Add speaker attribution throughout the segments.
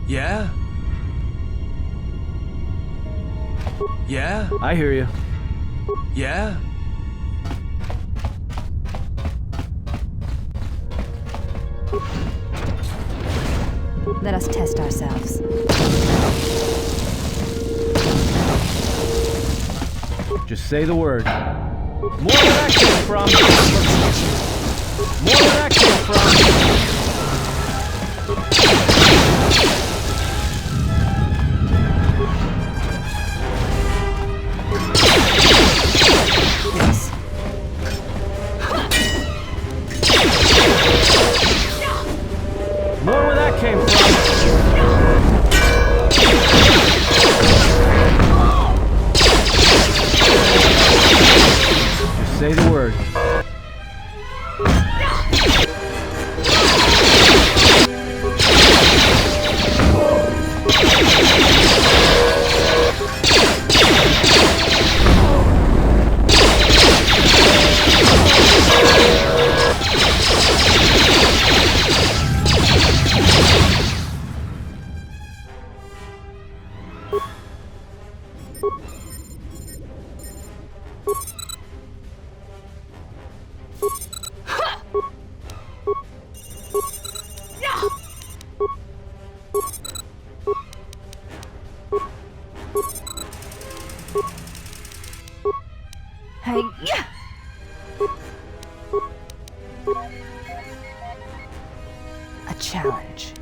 Speaker 1: Yeah? Yeah?
Speaker 2: I hear you.
Speaker 1: Yeah?
Speaker 3: Let us test ourselves.
Speaker 2: Just say the word. More where that came from. More where that came from.
Speaker 3: Yes.
Speaker 2: More where that came from. Just say the word.
Speaker 3: Hey, yeah. A challenge.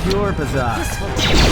Speaker 2: Pure bizarre.
Speaker 3: This will take.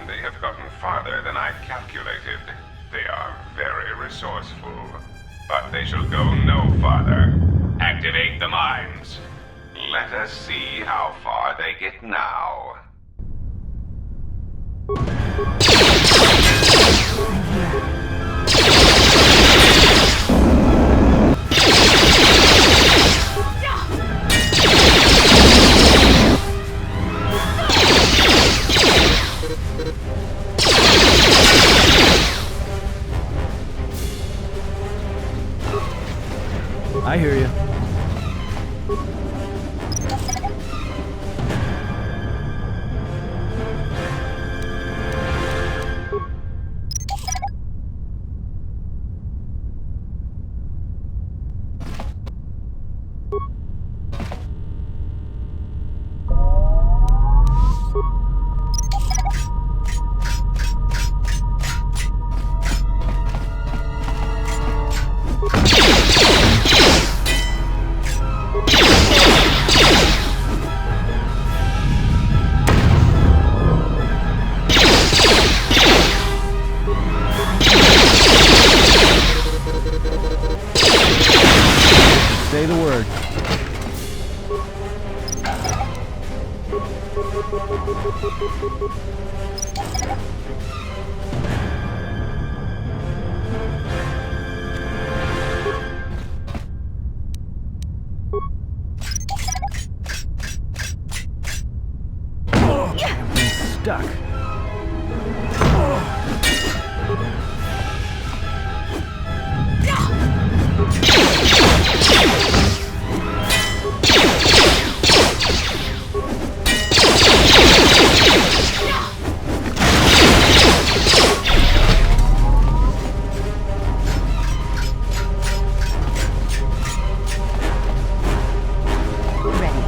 Speaker 4: They have gotten farther than I calculated. They are very resourceful. But they shall go no farther. Activate the mines. Let us see how far they get now.
Speaker 2: I hear you. Say the word. I'm stuck.
Speaker 3: Ready.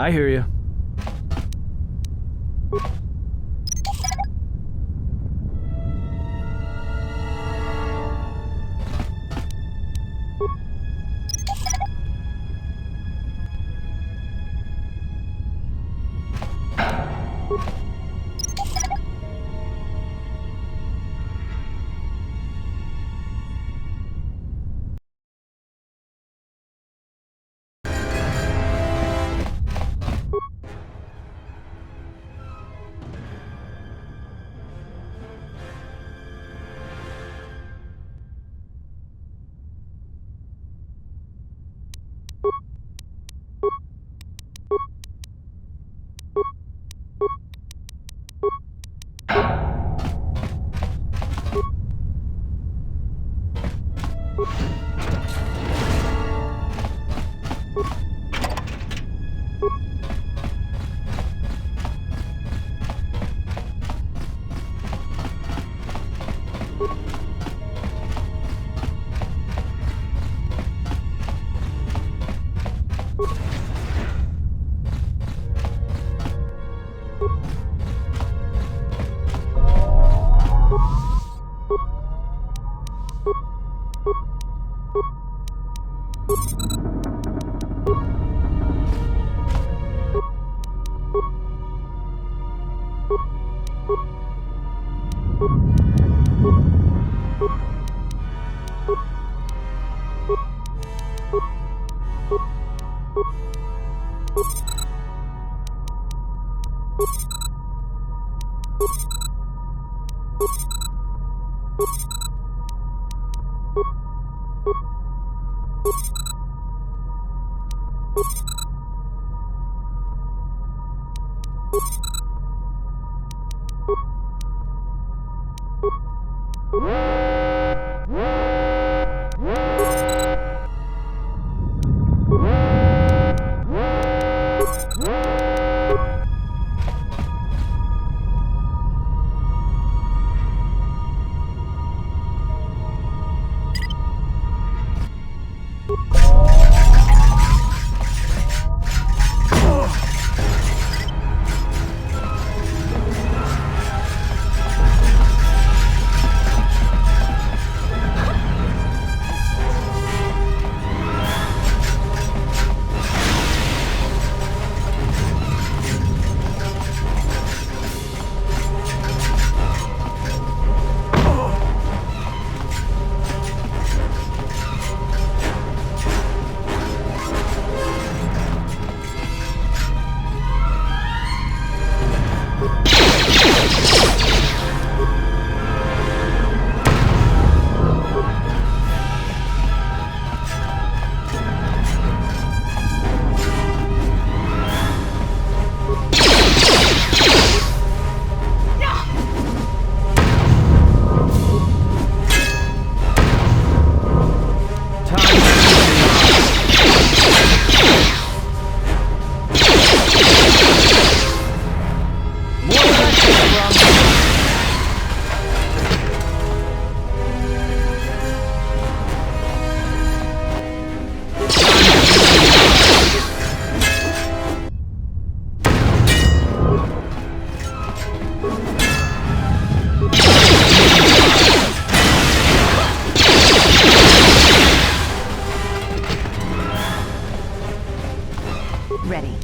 Speaker 2: I hear you.
Speaker 3: Ready.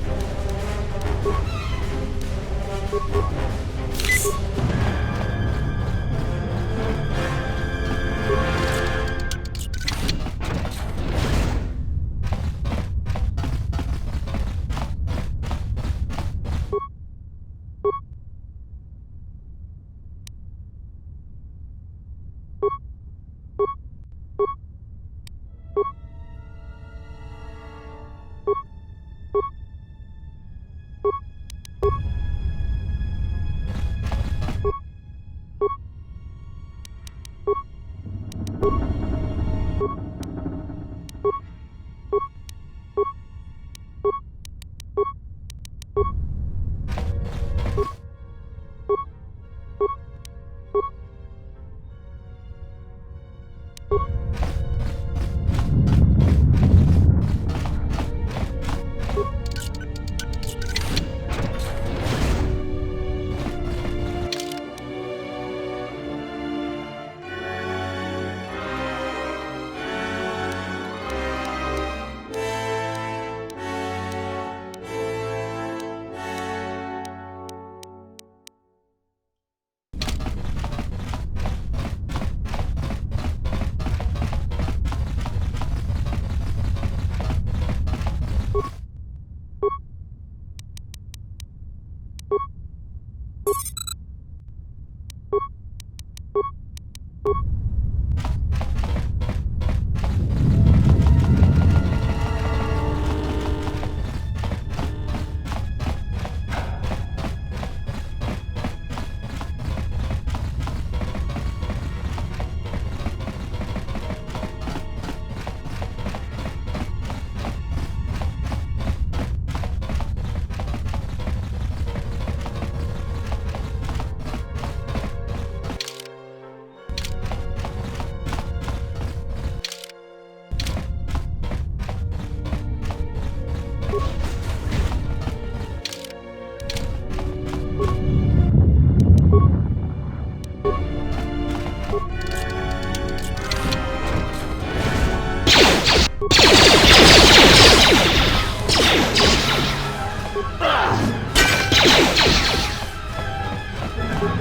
Speaker 2: Just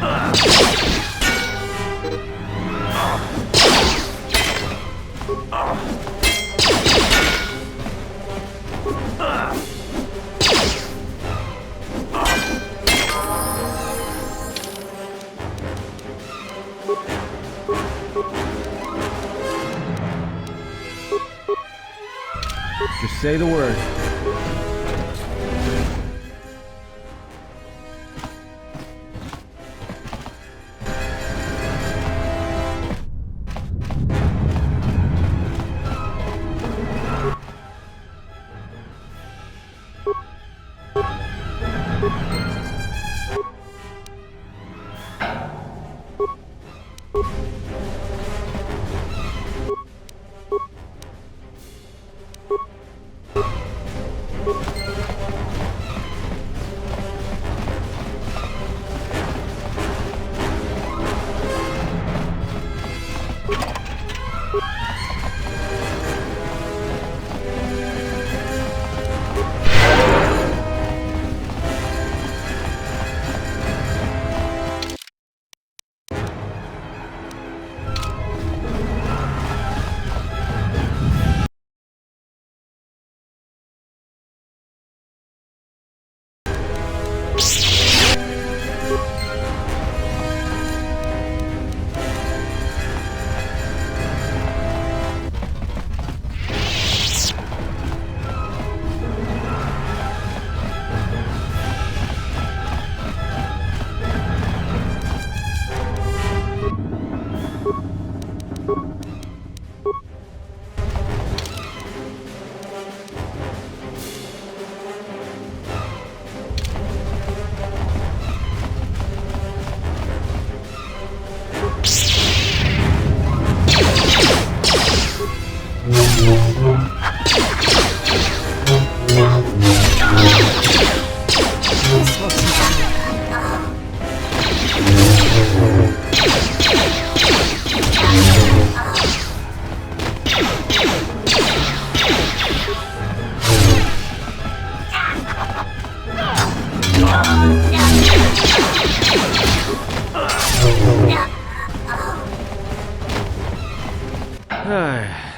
Speaker 2: say the word.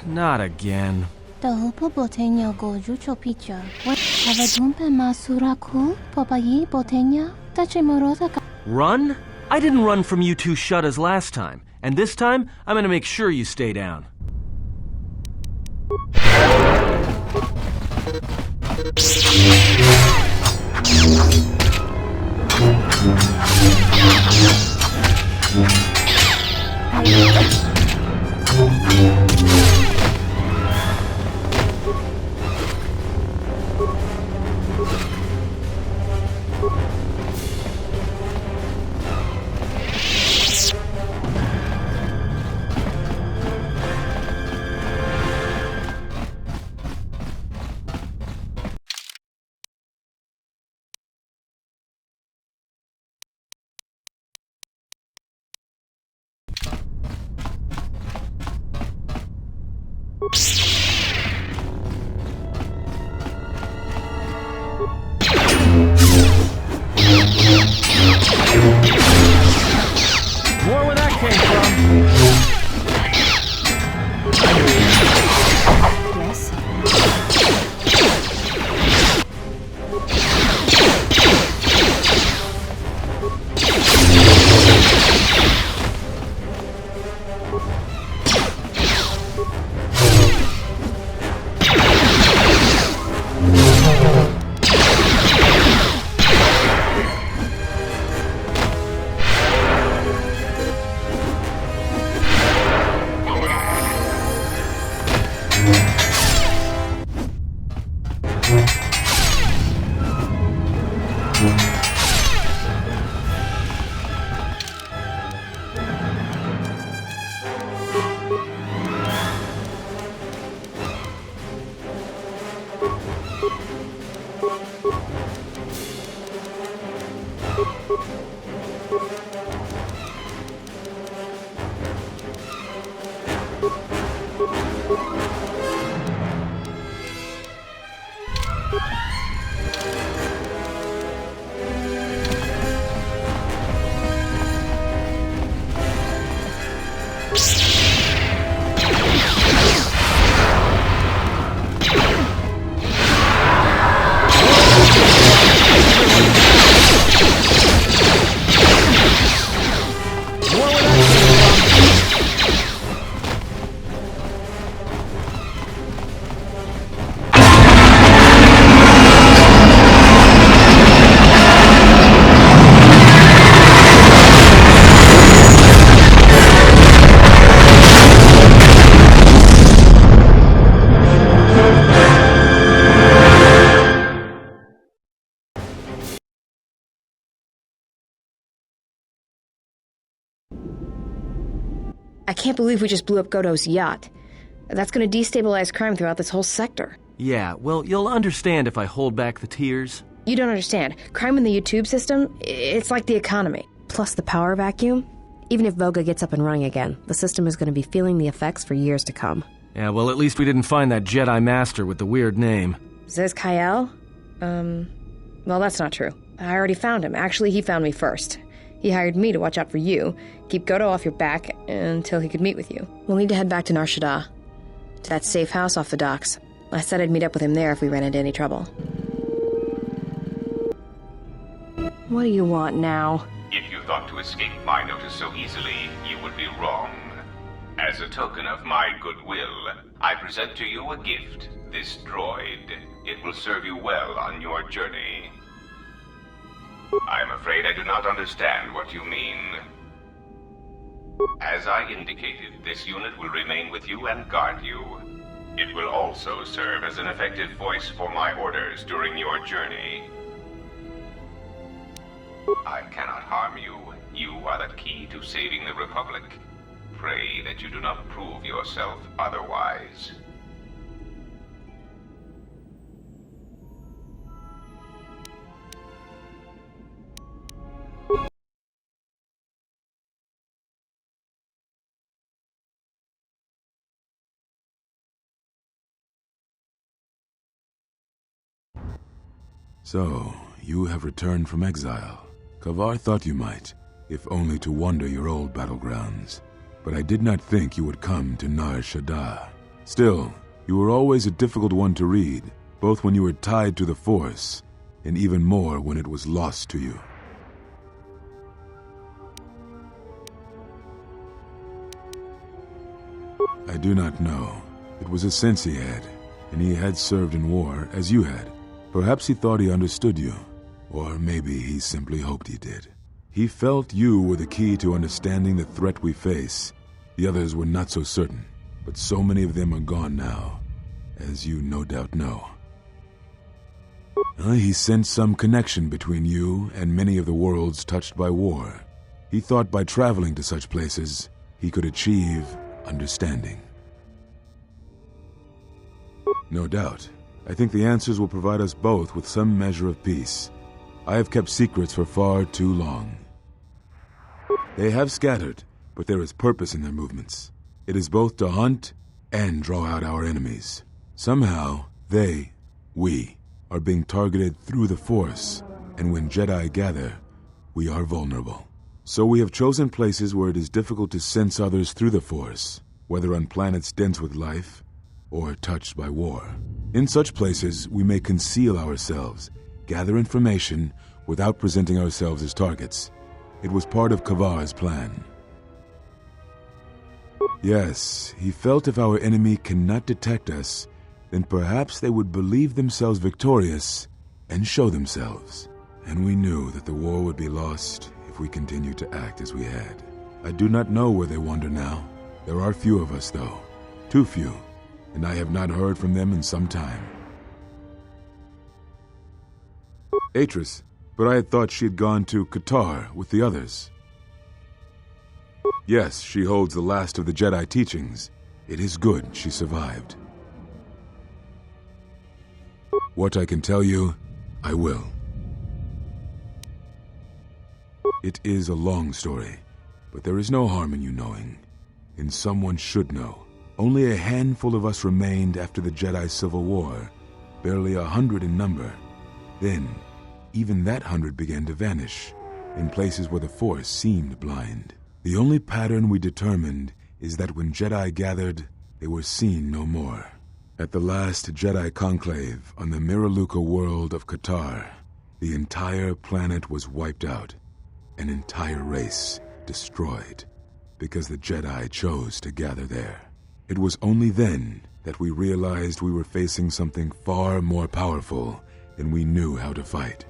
Speaker 2: Not again.
Speaker 5: Dahupo botenya go jucho picha. What have a dumpe masuraku? Papayi botenya? Tachimorosa.
Speaker 2: Run? I didn't run from you two shuttas last time. And this time, I'm gonna make sure you stay down. More where that came from.
Speaker 3: Yes?
Speaker 6: I can't believe we just blew up Godo's yacht. That's gonna destabilize crime throughout this whole sector.
Speaker 2: Yeah, well, you'll understand if I hold back the tears.
Speaker 6: You don't understand. Crime in the YouTube system, it's like the economy. Plus the power vacuum. Even if Voga gets up and running again, the system is going to be feeling the effects for years to come.
Speaker 2: Yeah, well, at least we didn't find that Jedi Master with the weird name.
Speaker 6: Zez Kyle? Well, that's not true. I already found him. Actually, he found me first. He hired me to watch out for you, keep Godo off your back until he could meet with you. We'll need to head back to Nar Shaddaa, to that safe house off the docks. I said I'd meet up with him there if we ran into any trouble. What do you want now?
Speaker 4: If you thought to escape my notice so easily, you would be wrong. As a token of my goodwill, I present to you a gift, this droid. It will serve you well on your journey. I'm afraid I do not understand what you mean. As I indicated, this unit will remain with you and guard you. It will also serve as an effective voice for my orders during your journey. I cannot harm you. You are the key to saving the Republic. Pray that you do not prove yourself otherwise.
Speaker 7: So, you have returned from exile. Kavar thought you might, if only to wander your old battlegrounds. But I did not think you would come to Nar Shaddaa. Still, you were always a difficult one to read, both when you were tied to the Force, and even more when it was lost to you. I do not know. It was a sense he had, and he had served in war as you had. Perhaps he thought he understood you, or maybe he simply hoped he did. He felt you were the key to understanding the threat we face. The others were not so certain, but so many of them are gone now, as you no doubt know. He sensed some connection between you and many of the worlds touched by war. He thought by traveling to such places, he could achieve understanding. No doubt. I think the answers will provide us both with some measure of peace. I have kept secrets for far too long. They have scattered, but there is purpose in their movements. It is both to hunt and draw out our enemies. Somehow, we, are being targeted through the Force, and when Jedi gather, we are vulnerable. So we have chosen places where it is difficult to sense others through the Force, whether on planets dense with life or touched by war. In such places, we may conceal ourselves, gather information without presenting ourselves as targets. It was part of Kavar's plan. Yes, he felt if our enemy cannot detect us, then perhaps they would believe themselves victorious and show themselves. And we knew that the war would be lost if we continued to act as we had. I do not know where they wander now. There are few of us, though. Too few. And I have not heard from them in some time. Atris, but I had thought she had gone to Qatar with the others. Yes, she holds the last of the Jedi teachings. It is good she survived. What I can tell you, I will. It is a long story, but there is no harm in you knowing, and someone should know. Only a handful of us remained after the Jedi Civil War, barely 100 in number. Then, even that 100 began to vanish, in places where the Force seemed blind. The only pattern we determined is that when Jedi gathered, they were seen no more. At the last Jedi conclave on the Miraluka world of Qatar, the entire planet was wiped out, an entire race destroyed, because the Jedi chose to gather there. It was only then that we realized we were facing something far more powerful than we knew how to fight.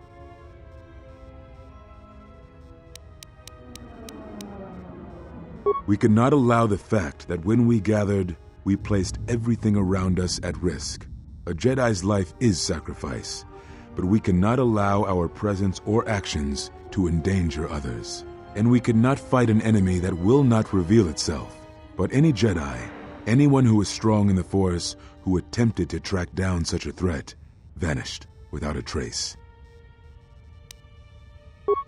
Speaker 7: We could not allow the fact that when we gathered, we placed everything around us at risk. A Jedi's life is sacrifice, but we cannot allow our presence or actions to endanger others. and we could not fight an enemy that will not reveal itself. But any Jedi, anyone who was strong in the Force who attempted to track down such a threat, vanished without a trace.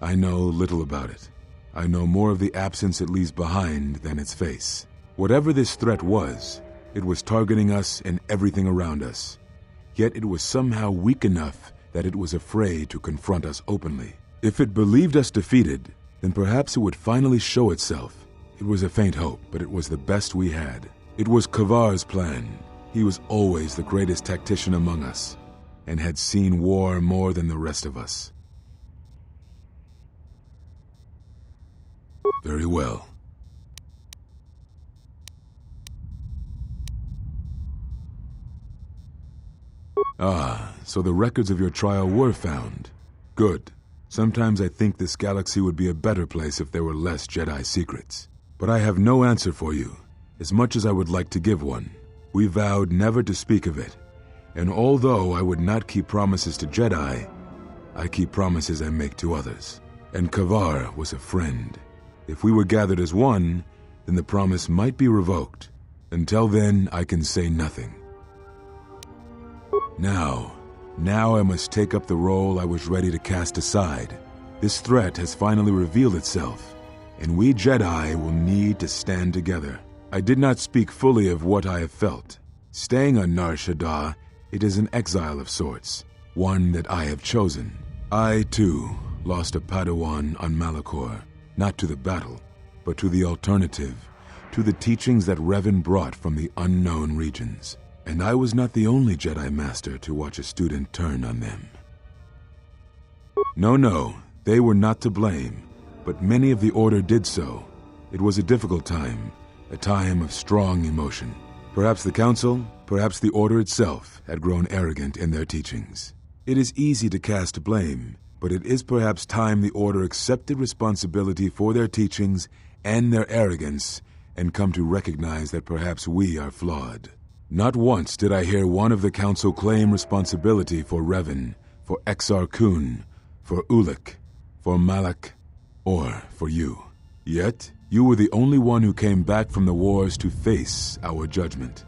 Speaker 7: I know little about it. I know more of the absence it leaves behind than its face. Whatever this threat was, it was targeting us and everything around us. Yet it was somehow weak enough that it was afraid to confront us openly. If it believed us defeated, then perhaps it would finally show itself. It was a faint hope, but it was the best we had. It was Kavar's plan. He was always the greatest tactician among us, and had seen war more than the rest of us. Very well. Ah, so the records of your trial were found. Good. Sometimes I think this galaxy would be a better place if there were less Jedi secrets. But I have no answer for you, as much as I would like to give one. We vowed never to speak of it, and although I would not keep promises to Jedi, I keep promises I make to others. And Kavar was a friend. If we were gathered as one, then the promise might be revoked. Until then, I can say nothing. Now I must take up the role I was ready to cast aside. This threat has finally revealed itself, and we Jedi will need to stand together. I did not speak fully of what I have felt. Staying on Nar Shaddaa, it is an exile of sorts, one that I have chosen. I, too, lost a Padawan on Malachor, not to the battle, but to the alternative, to the teachings that Revan brought from the unknown regions. And I was not the only Jedi Master to watch a student turn on them. No, they were not to blame, but many of the Order did so. It was a difficult time, a time of strong emotion. Perhaps the Council, perhaps the Order itself, had grown arrogant in their teachings. It is easy to cast blame, but it is perhaps time the Order accepted responsibility for their teachings and their arrogance, and come to recognize that perhaps we are flawed. Not once did I hear one of the Council claim responsibility for Revan, for Exar Kun, for Ulic, for Malak, or for you. Yet, you were the only one who came back from the wars to face our judgment.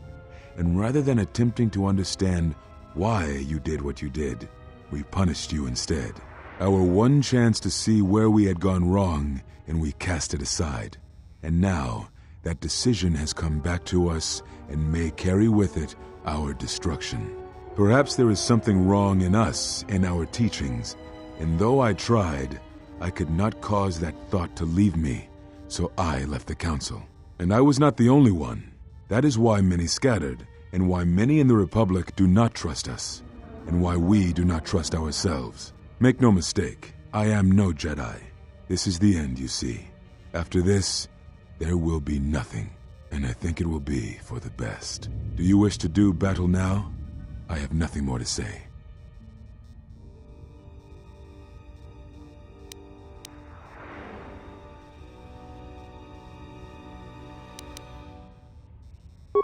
Speaker 7: And rather than attempting to understand why you did what you did, we punished you instead. Our one chance to see where we had gone wrong, and we cast it aside. And now, that decision has come back to us and may carry with it our destruction. Perhaps there is something wrong in us and our teachings, and though I tried, I could not cause that thought to leave me, so I left the Council. And I was not the only one. That is why many scattered, and why many in the Republic do not trust us, and why we do not trust ourselves. Make no mistake, I am no Jedi. This is the end, you see. After this, there will be nothing, and I think it will be for the best. Do you wish to do battle now? I have nothing more to say.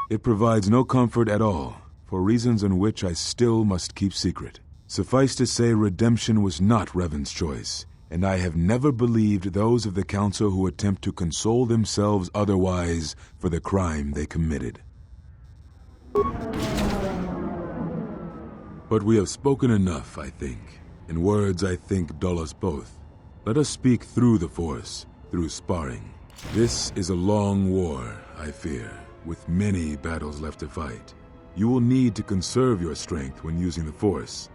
Speaker 7: It provides no comfort at all, for reasons on which I still must keep secret. Suffice to say, redemption was not Revan's choice, and I have never believed those of the Council who attempt to console themselves otherwise for the crime they committed. But we have spoken enough, I think, and words, I think, dull us both. Let us speak through the Force, through sparring. This is a long war, I fear, with many battles left to fight. You will need to conserve your strength when using the Force,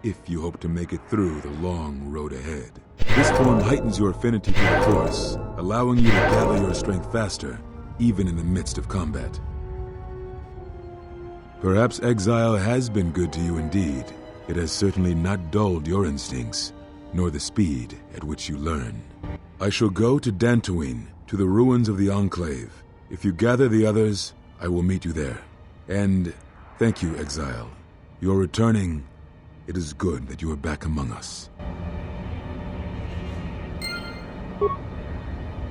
Speaker 7: if you hope to make it through the long road ahead. This form heightens your affinity to the Force, allowing you to gather your strength faster, even in the midst of combat. Perhaps exile has been good to you indeed. It has certainly not dulled your instincts, nor the speed at which you learn. I shall go to Dantooine, to the ruins of the Enclave. If you gather the others, I will meet you there. And thank you, Exile. You are returning. It is good that you are back among us.